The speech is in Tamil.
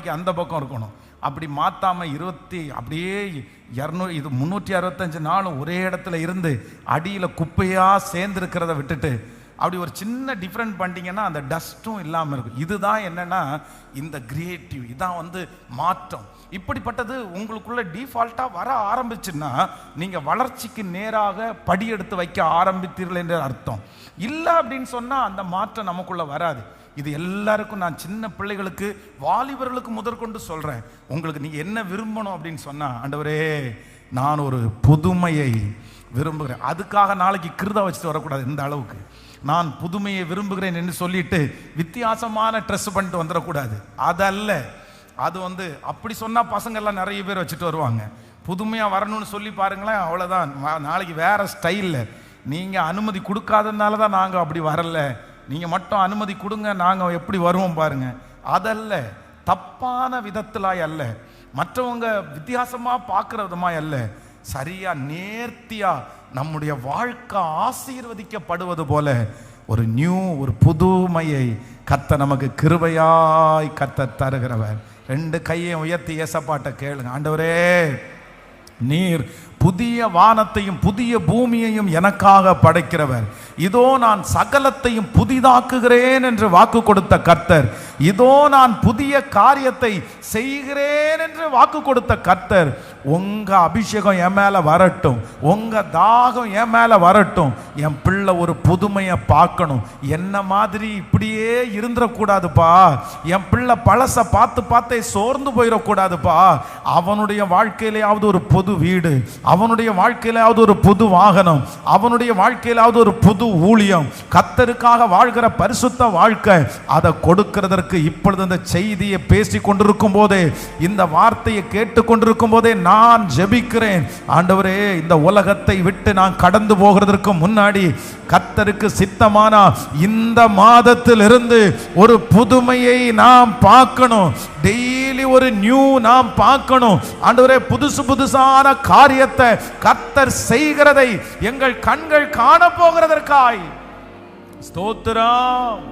நாளைக்கு அந்த பக்கம் இருக்கணும். அப்படி மாற்றாமல் அப்படியே 200 இது 365 நாளும் ஒரே இடத்துல இருந்து அடியில் குப்பையாக சேர்ந்துருக்கிறத விட்டுட்டு அப்படி ஒரு சின்ன டிஃப்ரெண்ட் பண்ணிட்டீங்கன்னா அந்த டஸ்ட்டும் இல்லாமல் இருக்கும். இதுதான் என்னன்னா இந்த கிரியேட்டிவ், இதான் மாற்றம். இப்படிப்பட்டது உங்களுக்குள்ள டிஃபால்ட்டாக வர ஆரம்பிச்சுன்னா நீங்கள் வளர்ச்சிக்கு நேராக படி எடுத்து வைக்க ஆரம்பித்தீர்கள் என்ற அர்த்தம். இல்லை அப்படின்னு சொன்னால் அந்த மாற்றம் நமக்குள்ள வராது. இது எல்லாருக்கும், நான் சின்ன பிள்ளைகளுக்கு வாலிபர்களுக்கு முதற்கொண்டு சொல்கிறேன். உங்களுக்கு நீங்கள் என்ன விரும்பணும் அப்படின்னு சொன்னால், ஆண்டவரே நான் ஒரு புதுமையை விரும்புகிறேன். அதுக்காக நாளைக்கு கிருதா வச்சுட்டு வரக்கூடாது. இந்த அளவுக்கு நான் புதுமையை விரும்புகிறேன் என்று சொல்லிட்டு வித்தியாசமான ட்ரெஸ் பண்ணிட்டு வந்துடக்கூடாது. அதல்ல, அது அப்படி சொன்னால் பசங்க எல்லாம் நிறைய பேர் வச்சுட்டு வருவாங்க. புதுமையாக வரணும்னு சொல்லி பாருங்களேன், அவ்வளோதான். நாளைக்கு வேற ஸ்டைலில் நீங்கள் அனுமதி கொடுக்காததுனால தான் நாங்கள் அப்படி வரல. நீங்கள் மட்டும் அனுமதி கொடுங்க, நாங்கள் எப்படி வருவோம் பாருங்க. அதல்ல, தப்பான விதத்திலாய் அல்ல, மற்றவங்க வித்தியாசமாக பார்க்குற விதமாய் அல்ல, சரியா நேர்த்தியா நம்முடைய வாழ்க்கை ஆசீர்வதிக்கப்படுவது போல ஒரு புதுமையை கர்த்தர் நமக்கு கிருபையாய் கர்த்தர் தருகிறவர். 2 கையை உயர்த்தி ஏசப்பாட்ட கேளுங்க. ஆண்டவரே, நீர் புதிய வானத்தையும் புதிய பூமியையும் எனக்காக படைக்கிறவர். இதோ நான் சகலத்தையும் புதிதாக்குகிறேன் என்று வாக்கு கொடுத்த கர்த்தர், இதோ நான் புதிய காரியத்தை செய்கிறேன் என்று வாக்கு கொடுத்த கர்த்தர், உங்க அபிஷேகம் என் மேல வரட்டும், உங்க தாகம் என் மேல வரட்டும். என் பிள்ளை ஒரு புதுமையை பார்க்கணும். என்ன மாதிரி இப்படியே இருந்துடக்கூடாதுப்பா. என் பிள்ளை பழச பார்த்து பார்த்தே சோர்ந்து போயிடக்கூடாதுப்பா. அவனுடைய வாழ்க்கையிலேயாவது ஒரு புது வீடு, அவனுடைய வாழ்க்கையிலாவது ஒரு புது வாகனம், அவனுடைய வாழ்க்கையிலாவது ஒரு புது ஊழியம், கர்த்தருக்காக வாழ்கிற பரிசுத்த வாழ்க்கை, அதை கொடுக்கிறதற்கு இப்பொழுது இந்த செய்தியை பேசி கொண்டிருக்கும் போதே, இந்த வார்த்தையை கேட்டு கொண்டிருக்கும் போதே நான் ஜெபிக்கிறேன். ஆண்டவரே, இந்த உலகத்தை விட்டு நான் கடந்து போகிறதற்கு முன்னாடி கர்த்தருக்கு சித்தமான இந்த மாதத்திலிருந்து ஒரு புதுமையை நாம் பார்க்கணும். டெய்லி ஒரு நியூ நாம் பார்க்கணும். ஆண்டவரே, புதுசான காரியத்தை கர்த்தர் செய்கிறதை எங்கள் கண்கள் காண போகிறதற்காய் ஸ்தோத்திரம்.